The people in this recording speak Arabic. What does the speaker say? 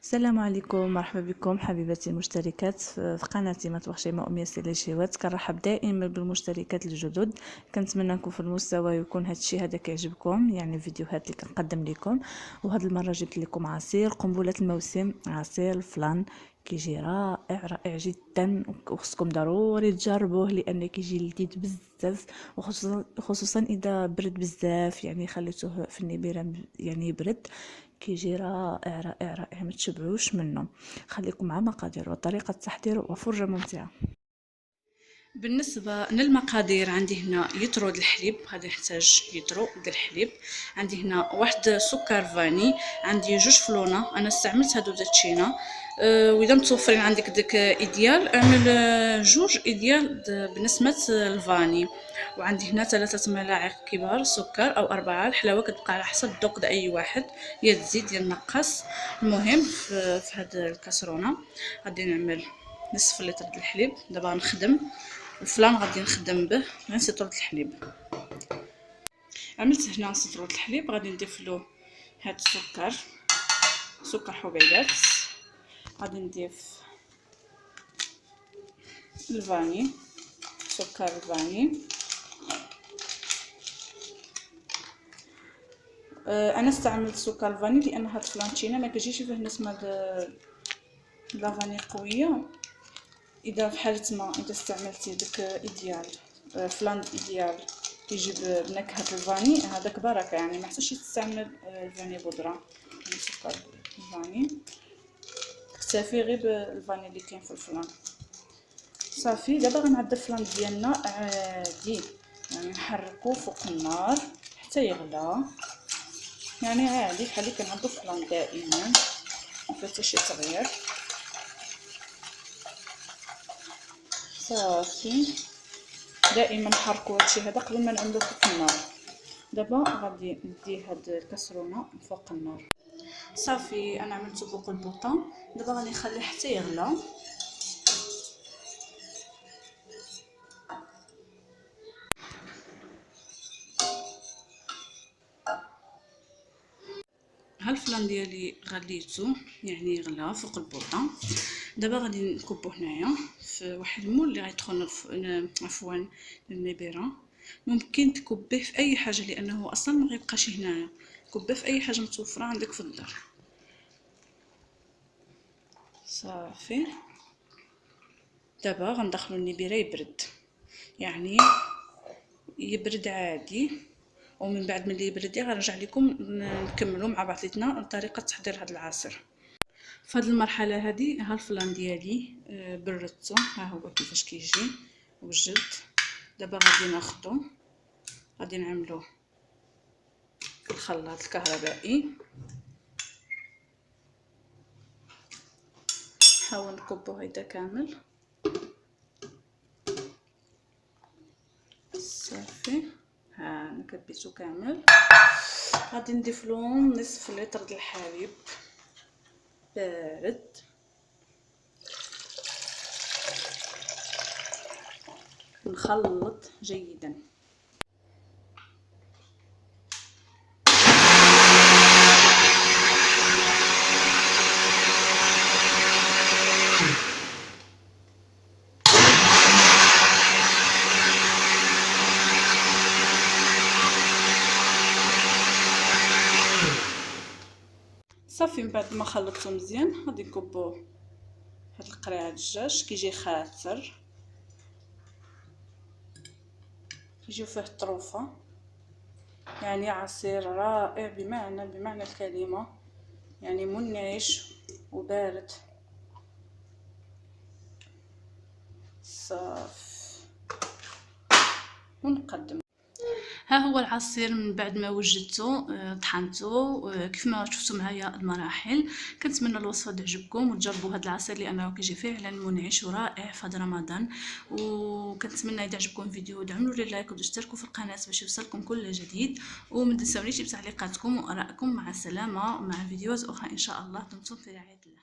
السلام عليكم، مرحبا بكم حبيباتي المشتركات في قناتي مطبخ شيماء أمية سيليشيوات. كنرحب دائما بالمشتركات الجدد. كنتمنى نكون في المستوى يكون هادشي هذا كيعجبكم، يعني الفيديوهات اللي كنقدم لكم. وهاد المره جبت لكم عصير قنبله الموسم، عصير الفلان. كيجي رائع رائع جدا، وخصكم ضروري تجربوه لان كيجي لذيذ بزاف، وخصوصا اذا برد بزاف، يعني خليتوه في النبيره يعني يبرد. كيجي رائع رائع رائع، ما تشبعوش منه. خليكم مع مقادير وطريقه تحضير وفرجه ممتعه. بالنسبة للمقادير، عندي هنا يترو د الحليب، غادي نحتاج يترو د الحليب. عندي هنا واحد سكر فاني، عندي جوج فلونة، انا استعملت هادو د التشينا. واذا متوفرين عندك داك ايديال اعمل جوج ايديال بنسمة الفاني. وعندي هنا 3 ملاعق كبار سكر او 4. الحلاوه كتبقى على حسب الذوق د اي واحد، يا تزيد يا نقص. المهم في هاد الكاسرونه غادي نعمل نصف لتر د الحليب. دابا غنخدم الفلان، غادي نخدم به غير سيطرة الحليب. عملت هنا سيطرة الحليب، غادي نضيف له هاد السكر، سكر حبيبات. غادي نضيف الفاني، سكر الفاني. انا استعملت سكر الفاني لان هاد الفلانتينا ما كيجيش فيه نسمه د لافاني قويه. اذا في حاله ما اذا استعملتي داك ايديال، فلان ايديال كيجيب بنكهه الفاني، هذاك بركه، يعني ما حتاش تستعمل الفاني بودره. يعني سكر الفاني اكتفي غير بالفاني اللي كاين في الفلان. صافي، دابا غنعدل الفلان ديالنا عادي، يعني نحركو فوق النار حتى يغلى، يعني عادي بحال اللي كنعدو الفلان دائما، ما فيه حتى شي تغيير. صافي، دائما نحركو هادشي هذا قبل ما نعملو فوق النار. دابا غادي ندي هاد الكاسرونه فوق النار. صافي، انا عملت فوق البوطه، دابا غادي نخليه حتى يغلى. ها الفلان ديالي غليته، يعني غلا فوق البوطه. دابا غادي نكبو هنايا في واحد المول اللي غيدخل عفوا للنبيره. ممكن تكبيه في اي حاجه لانه اصلا ما غيبقاش هنايا، كبيه في اي حاجه متوفره عندك في الدار. صافي، دابا غندخلو النبيره يبرد، يعني يبرد عادي. ومن بعد ملي يبرد غنرجع لكم نكملوا مع بعضياتنا طريقه تحضير هذا العصير. في هذه المرحله هذه ها الفلان ديالي بردته، ها هو كيفاش كيجي وجد. دابا غادي ناخذو، غادي نعملوه في الخلاط الكهربائي. نحاول نكبو هيدا كامل. صافي، ها انا كبيتو كامل. غادي نضيف لهم نصف لتر د الحليب بارد. نخلط جيدا. صافي، من بعد ما خلطته مزيان غادي نكبوه هاد القريعه الدجاج. كيجي خاطر، كيجيو فيه الطروفه، يعني عصير رائع بمعنى الكلمه، يعني منعش وبارد. صافي، ونقدم. ها هو العصير من بعد ما وجدته، طحنته كيف ما شفتوا معايا المراحل. كنتمنى الوصفه تعجبكم وتجربوا هذا العصير لانه كيجي فعلا منعش ورائع في هذا رمضان. وكنتمنى اذا عجبكم الفيديو دعموا لي لايك وتشتركوا في القناه باش يوصلكم كل جديد. وما تنسونيش بتعليقاتكم وارائكم. مع السلامه، مع فيديوهات اخرى ان شاء الله. دمتم في رعايه الله.